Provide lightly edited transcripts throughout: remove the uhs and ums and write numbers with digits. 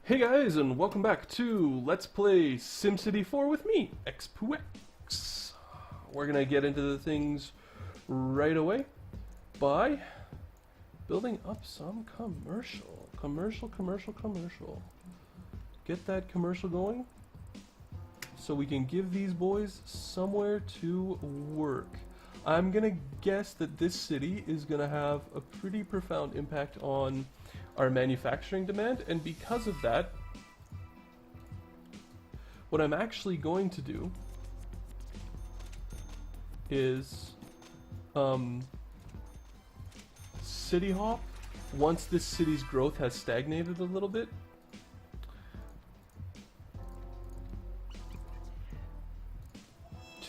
Hey guys, and welcome back to Let's Play SimCity 4 with me, X2X. We're gonna get into the things right away by building up some commercial. Commercial. Get that commercial going so we can give these boys somewhere to work. I'm gonna guess that this city is gonna have a pretty profound impact on our manufacturing demand, and because of that, what I'm actually going to do is city hop once this city's growth has stagnated a little bit.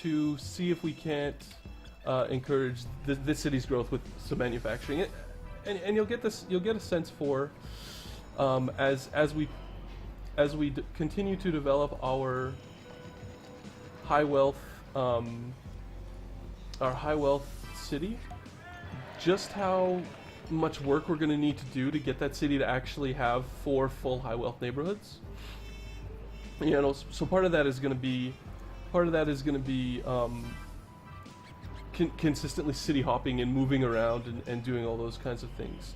To see if we can't encourage this city's growth with some manufacturing. And you'll get this. You'll get a sense for as we continue to develop our high wealth city, just how much work we're going to need to do to get that city to actually have 4 full high wealth neighborhoods. You know, so part of that is going to be consistently city hopping and moving around and doing all those kinds of things.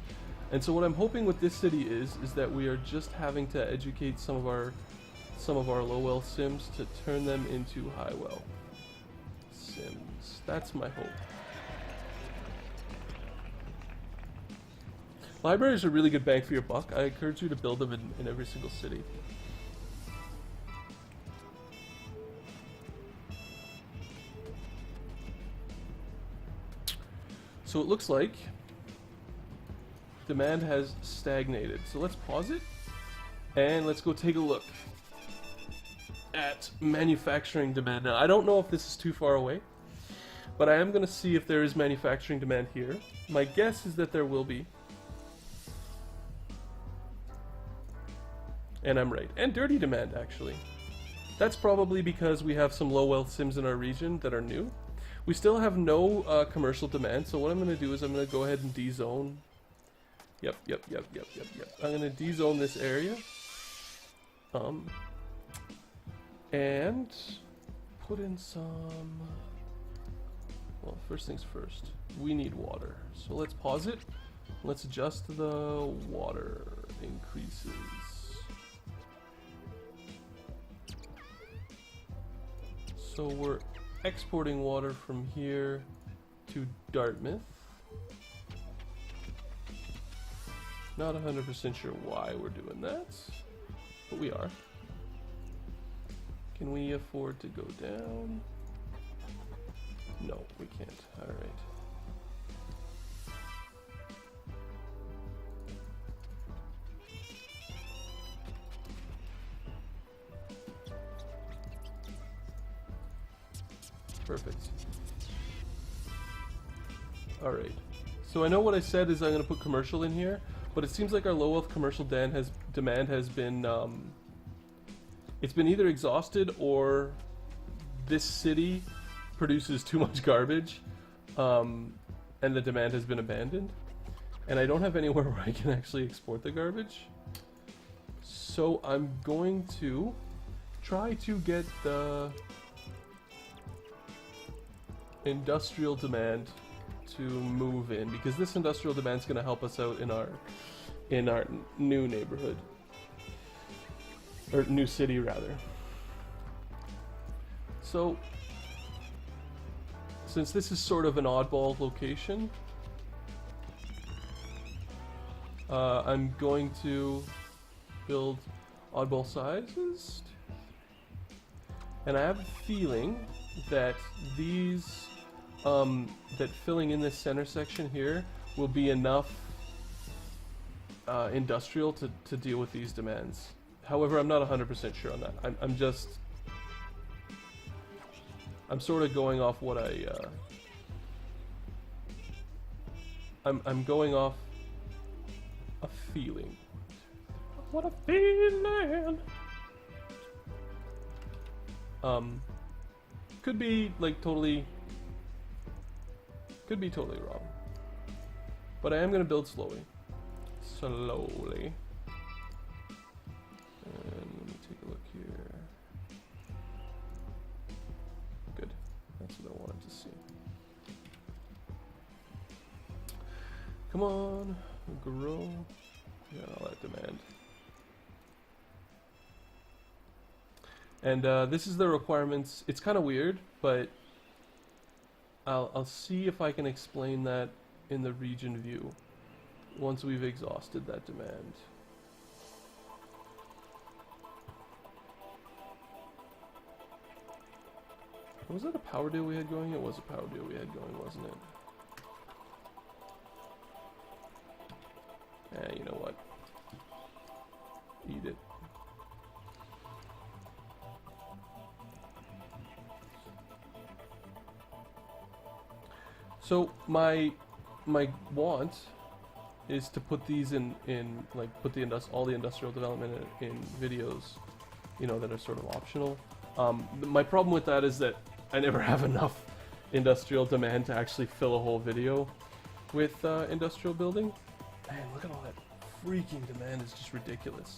And so what I'm hoping with this city is that we are just having to educate some of our low wealth sims to turn them into high wealth sims. That's my hope. Libraries are really good bang for your buck. I encourage you to build them in every single city. So it looks like demand has stagnated. So let's pause it and let's go take a look at manufacturing demand. Now, I don't know if this is too far away, but I am going to see if there is manufacturing demand here. My guess is that there will be. And I'm right. And dirty demand, actually. That's probably because we have some low wealth sims in our region that are new. We still have no commercial demand, so what I'm going to do is I'm going to go ahead and dezone. Yep. I'm going to dezone this area. And put in some... Well, first things first. We need water. So let's pause it. Let's adjust the water increases. So we're exporting water from here to Dartmouth. Not 100% sure why we're doing that, but we are. Can we afford to go down? No, we can't. Alright. Perfect. Alright. So I know what I said is I'm going to put commercial in here, but it seems like our low wealth commercial demand has been it's been either exhausted or this city produces too much garbage and the demand has been abandoned. And I don't have anywhere where I can actually export the garbage. So I'm going to try to get the industrial demand to move in, because this industrial demand is going to help us out in our new neighborhood, or new city rather. So since this is sort of an oddball location, I'm going to build oddball sizes, and I have a feeling that these that filling in this center section here will be enough industrial to deal with these demands. However, I'm not 100% sure on that. I'm sort of going off what I'm going off a feeling. What a feeling! Could be like totally wrong. But I am going to build slowly. Come on, grow. Yeah, all that demand. And this is the requirements. It's kind of weird, but I'll see if I can explain that in the region view once we've exhausted that demand. Was that a power deal we had going? It was a power deal we had going, wasn't it? Eh, you know what? Eat it. So my want is to put these in like put all the industrial development in videos, you know, that are sort of optional. My problem with that is that I never have enough industrial demand to actually fill a whole video with industrial building. Man, look at all that freaking demand, is just ridiculous.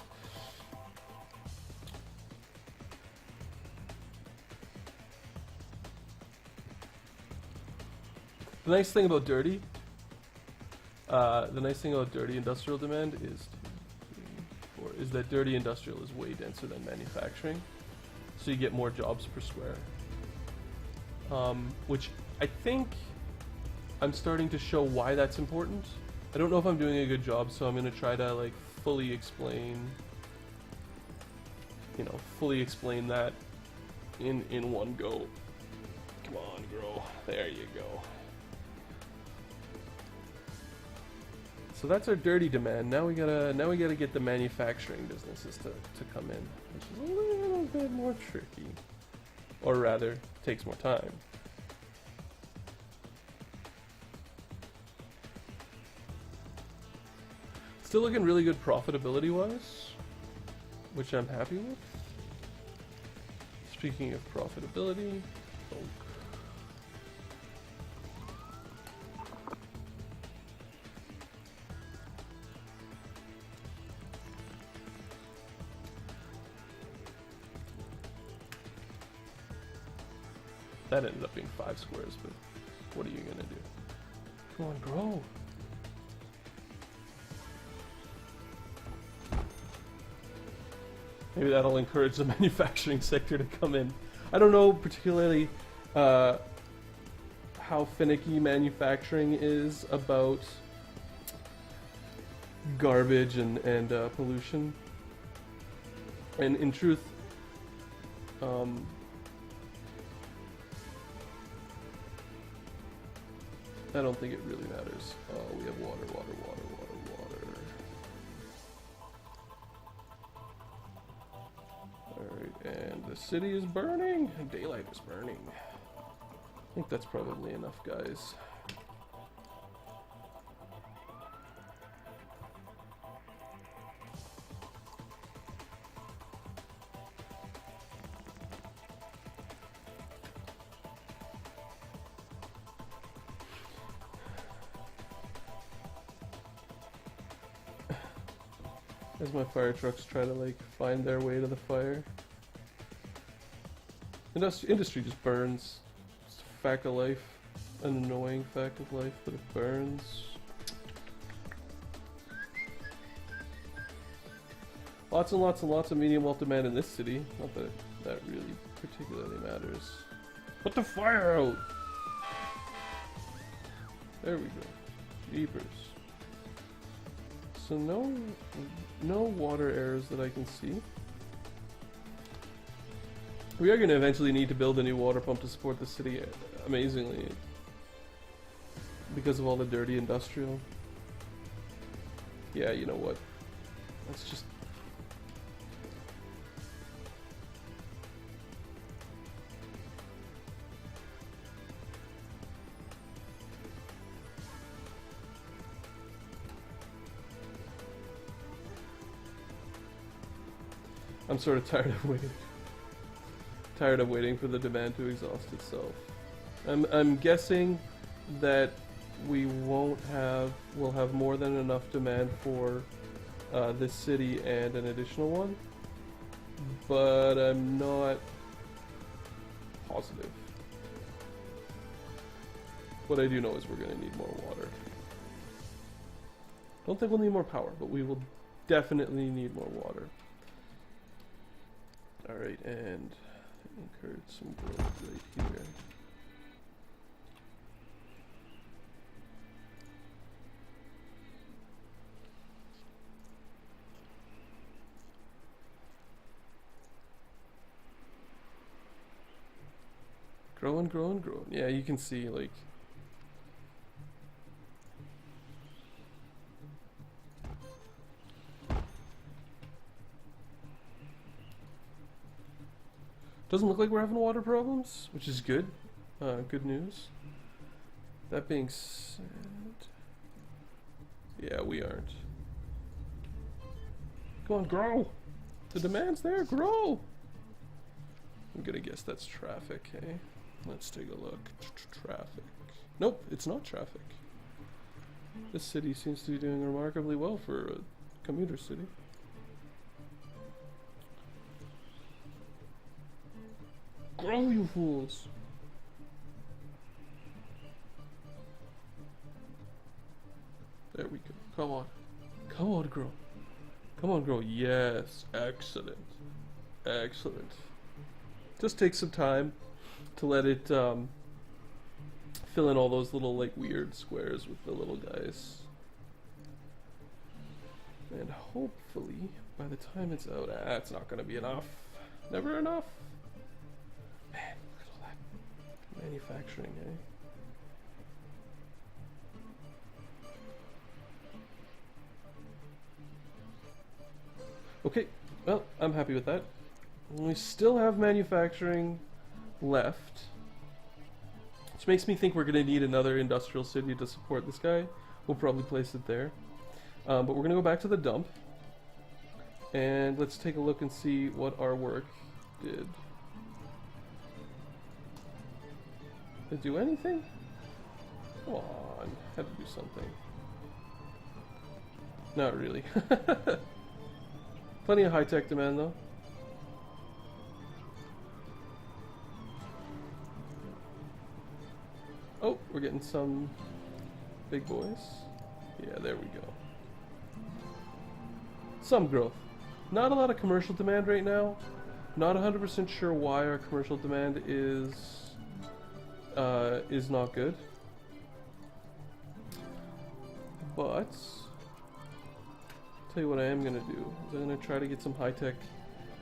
The nice thing about dirty industrial demand is that dirty industrial is way denser than manufacturing, so you get more jobs per square. Which I think I'm starting to show why that's important. I don't know if I'm doing a good job, so I'm gonna try to like fully explain that in one go. Come on, grow. There you go. So that's our dirty demand. Now we gotta get the manufacturing businesses to come in, which is a little bit more tricky, or rather, takes more time. Still looking really good profitability wise, which I'm happy with. Speaking of profitability, that ended up being 5 squares, but what are you gonna do? Come on, grow. Maybe that'll encourage the manufacturing sector to come in. I don't know particularly how finicky manufacturing is about garbage and pollution. And in truth, I don't think it really matters. Oh, we have water. Alright, and the city is burning. Daylight is burning. I think that's probably enough, guys. As my fire trucks try to like find their way to the fire. Industry just burns. It's a fact of life. An annoying fact of life, but it burns. Lots and lots and lots of medium wealth demand in this city. Not that that really particularly matters. Put the fire out! There we go. Jeepers. So no water errors that I can see. We are going to eventually need to build a new water pump to support the city, amazingly, because of all the dirty industrial. Yeah, you know what? Let's just... I'm sort of tired of waiting. Tired of waiting for the demand to exhaust itself. I'm guessing that we'll have more than enough demand for this city and an additional one, but I'm not positive. What I do know is we're going to need more water. Don't think we'll need more power, but we will definitely need more water. Alright, and incurred some growth right here. Growing, growing, growing. Yeah, you can see, like... Doesn't look like we're having water problems, which is good. Good news. That being said... Yeah, we aren't. Come on, grow! The demand's there, grow! I'm gonna guess that's traffic, eh? Let's take a look. Traffic. Nope, it's not traffic. This city seems to be doing remarkably well for a commuter city. Grow, you fools! There we go. Come on. Come on, grow. Come on, grow. Yes. Excellent. Excellent. Just take some time to let it fill in all those little like weird squares with the little guys. And hopefully by the time it's out, it's not gonna be enough. Never enough. Man, look at all that manufacturing, eh? Okay, well, I'm happy with that. We still have manufacturing left, which makes me think we're going to need another industrial city to support this guy. We'll probably place it there. But we're going to go back to the dump, and let's take a look and see what our work did. Did it do anything? Come on, had to do something. Not really. Plenty of high-tech demand, though. Oh, we're getting some big boys. Yeah, there we go. Some growth. Not a lot of commercial demand right now. Not 100% sure why our commercial demand is not good. But tell you what I am gonna do. I'm gonna try to get some high-tech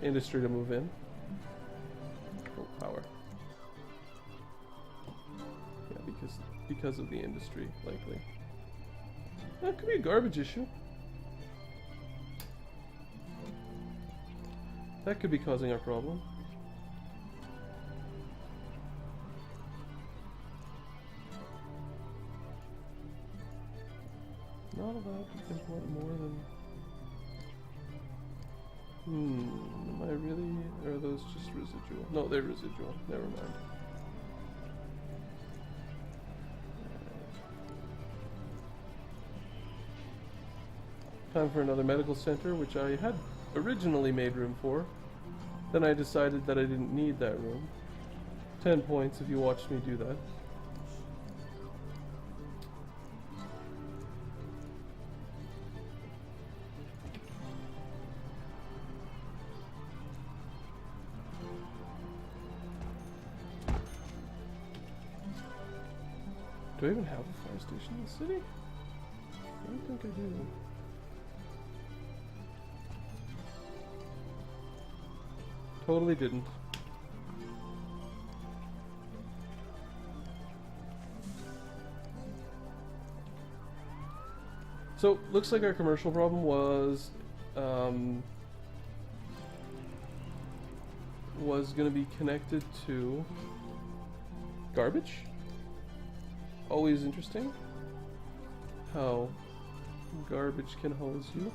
industry to move in. Oh, power. Yeah, because of the industry, likely. That could be a garbage issue. That could be causing our problem. Not allowed to import more than... am I really... or are those just residual? No, they're residual. Never mind. Time for another medical center, which I had originally made room for. Then I decided that I didn't need that room. 10 points if you watched me do that. Do I even have a fire station in the city? I don't think I do. Totally didn't. So, looks like our commercial problem was going to be connected to garbage. Always interesting how garbage can hose you.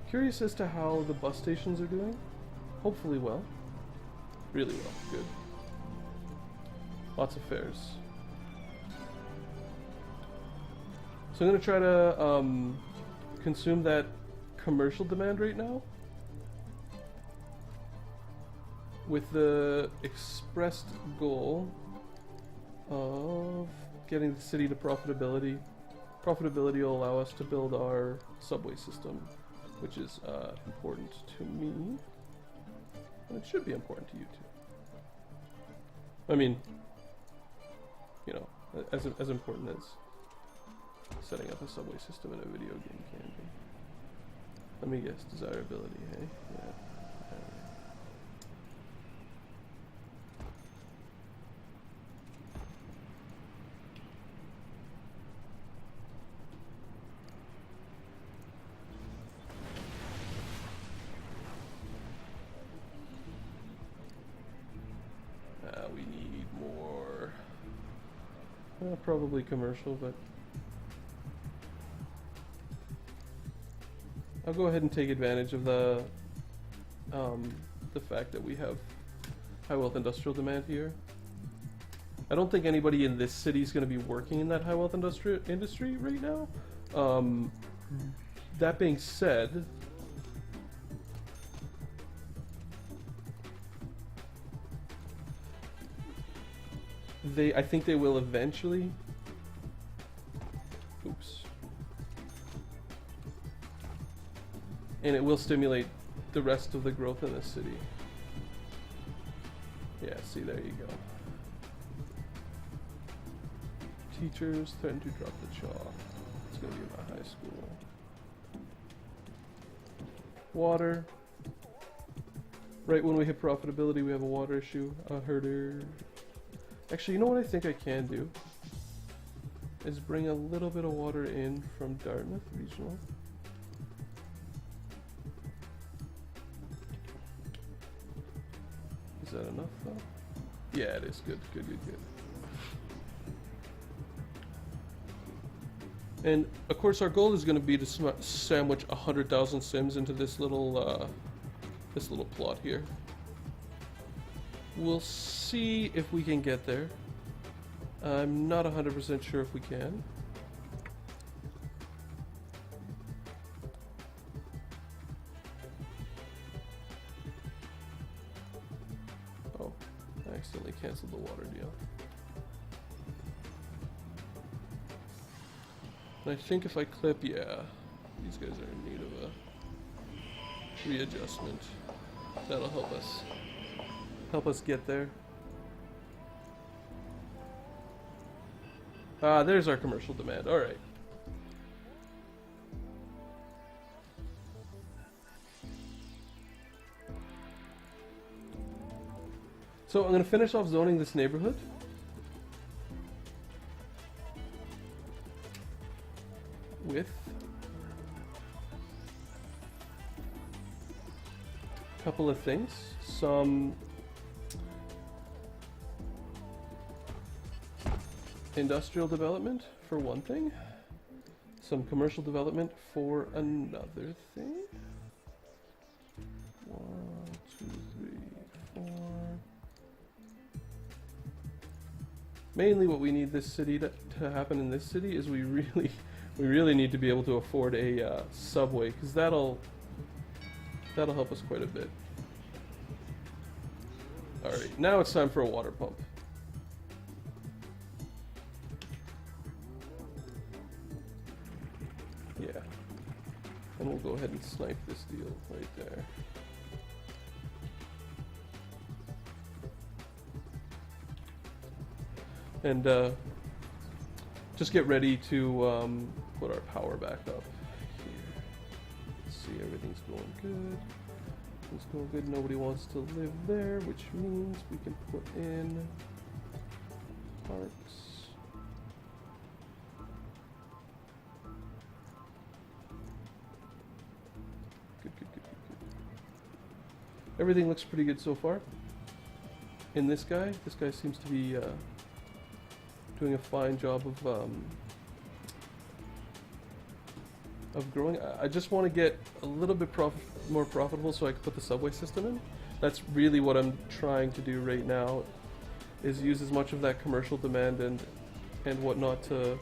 Curious as to how the bus stations are doing. Hopefully well. Really well. Good. Lots of fares. So I'm going to try to consume that commercial demand right now with the expressed goal of getting the city to profitability Profitability will allow us to build our subway system, which is important to me, and it should be important to you too. I mean, you know, as important as setting up a subway system in a video game can be. Let me guess, desirability, hey? Yeah. We need more. Probably commercial, but I'll go ahead and take advantage of the fact that we have high wealth industrial demand here. I don't think anybody in this city is going to be working in that high wealth industry right now. That being said, I think they will eventually. Oops. And it will stimulate the rest of the growth in the city. Yeah, see, there you go. Teachers threaten to drop the chalk. It's going to be my high school. Water. Right when we hit profitability, we have a water issue. A herder. Actually, you know what I think I can do? Is bring a little bit of water in from Dartmouth Regional. Is that enough though? Yeah, it is. Good, good, good, good. And of course our goal is going to be to sandwich 100,000 sims into this little plot here. We'll see if we can get there. I'm not 100% sure if we can. Oh, I accidentally canceled the water deal. And I think if I clip, yeah, these guys are in need of a readjustment. That'll help us get there. There's our commercial demand. All right. So I'm going to finish off zoning this neighborhood. With a couple of things. Some industrial development for one thing. Some commercial development for another thing. 1, 2, 3, 4. Mainly what we need this city to happen in this city is we really need to be able to afford a subway, because that'll help us quite a bit. Alright, now it's time for a water pump. Yeah. And we'll go ahead and snipe this deal right there. And just get ready to put our power back up here. Let's see, everything's going good. It's going good. Nobody wants to live there, which means we can put in parks. Good, good, good, good, good. Everything looks pretty good so far. In this guy seems to be doing a fine job of growing. I just want to get a little bit more profitable so I can put the subway system in. That's really what I'm trying to do right now, is use as much of that commercial demand and whatnot to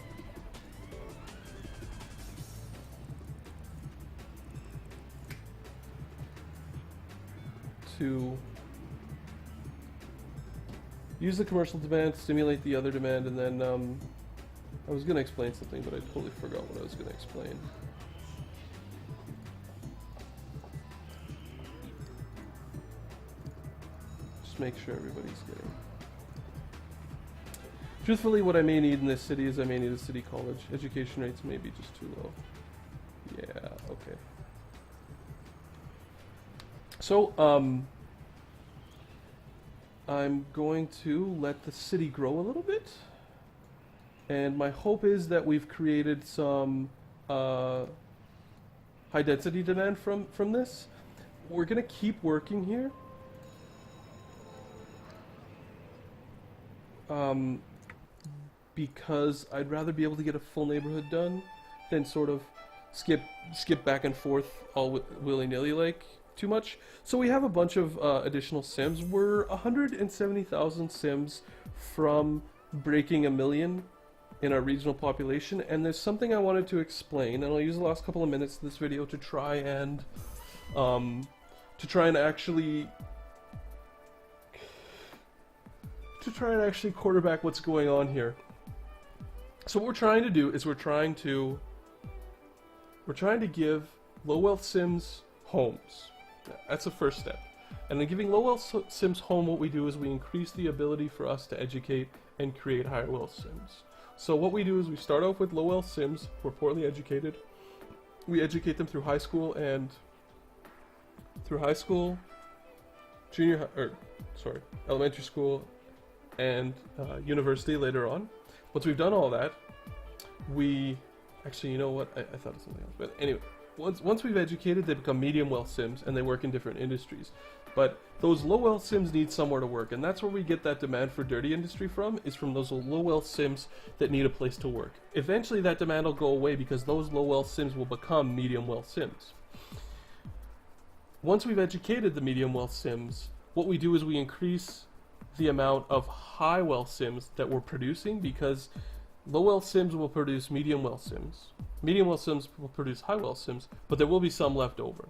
use the commercial demand to stimulate the other demand, and then I was gonna explain something, but I totally forgot what I was gonna explain. Just make sure everybody's getting... Truthfully, what I may need in this city is I may need a city college. Education rates may be just too low. Yeah, okay. So, I'm going to let the city grow a little bit. And my hope is that we've created some high density demand from this. We're going to keep working here. Because I'd rather be able to get a full neighborhood done than sort of skip back and forth all willy-nilly like too much. So we have a bunch of additional sims. We're 170,000 sims from breaking 1 million in our regional population, and there's something I wanted to explain, and I'll use the last couple of minutes of this video to try and actually quarterback what's going on here. So what we're trying to do is we're trying to give low wealth sims homes. That's the first step. And in giving low wealth sims home, what we do is we increase the ability for us to educate and create higher wealth sims. So what we do is we start off with low wealth sims who are poorly educated. We educate them through high school, elementary school, and university later on. Once we've done all that, actually, you know what? I thought of something else. But anyway, once we've educated, they become medium wealth sims, and they work in different industries. But those low wealth sims need somewhere to work, and that's where we get that demand for dirty industry from, is from those low wealth sims that need a place to work. Eventually, that demand will go away because those low wealth sims will become medium wealth sims. Once we've educated the medium wealth sims, what we do is we increase the amount of high wealth sims that we're producing, because low wealth sims will produce medium wealth sims. Medium wealth sims will produce high wealth sims, but there will be some left over,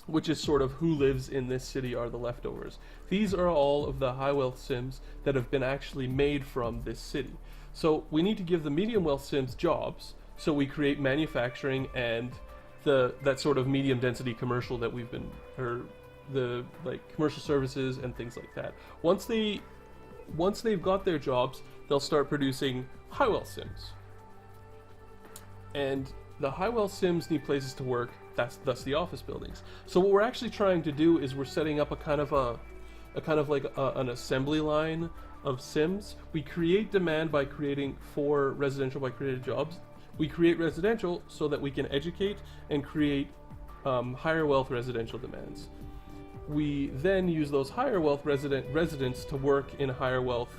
which is sort of who lives in this city are the leftovers. These are all of the high wealth sims that have been actually made from this city. So we need to give the medium wealth sims jobs, so we create manufacturing and that sort of medium density commercial that we've been, or the commercial services and things like that. Once they've got their jobs, they'll start producing high wealth sims. And the high wealth sims need places to work. That's the office buildings. So what we're actually trying to do is we're setting up an assembly line of sims. We create demand by creating for residential by created jobs. We create residential so that we can educate and create higher wealth residential demands. We then use those higher wealth residents to work in higher wealth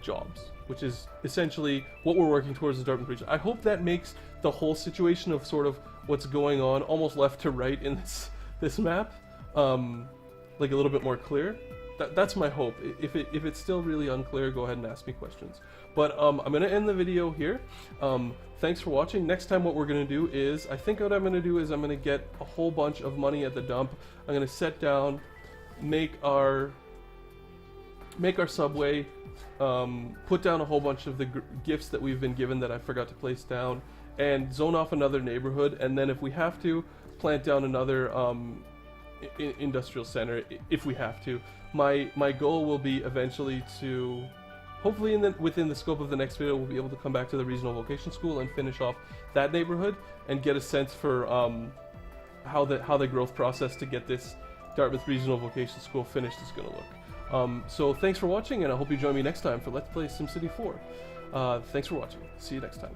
jobs, which is essentially what we're working towards in Dartmouth region. I hope that makes the whole situation of sort of what's going on almost left to right in this map like a little bit more clear. That's my hope. If it's still really unclear, go ahead and ask me questions. But I'm going to end the video here. Thanks for watching. Next time what we're going to do is, I'm going to get a whole bunch of money at the dump. I'm going to set down, make our subway, put down a whole bunch of the gifts that we've been given that I forgot to place down, and zone off another neighborhood, and then if we have to, plant down another industrial center if we have to. My goal will be eventually to, hopefully within the scope of the next video, we'll be able to come back to the regional vocation school and finish off that neighborhood and get a sense for how the growth process to get this Dartmouth Regional Vocation School finished is going to look. So thanks for watching, and I hope you join me next time for Let's Play SimCity 4. Thanks for watching. See you next time.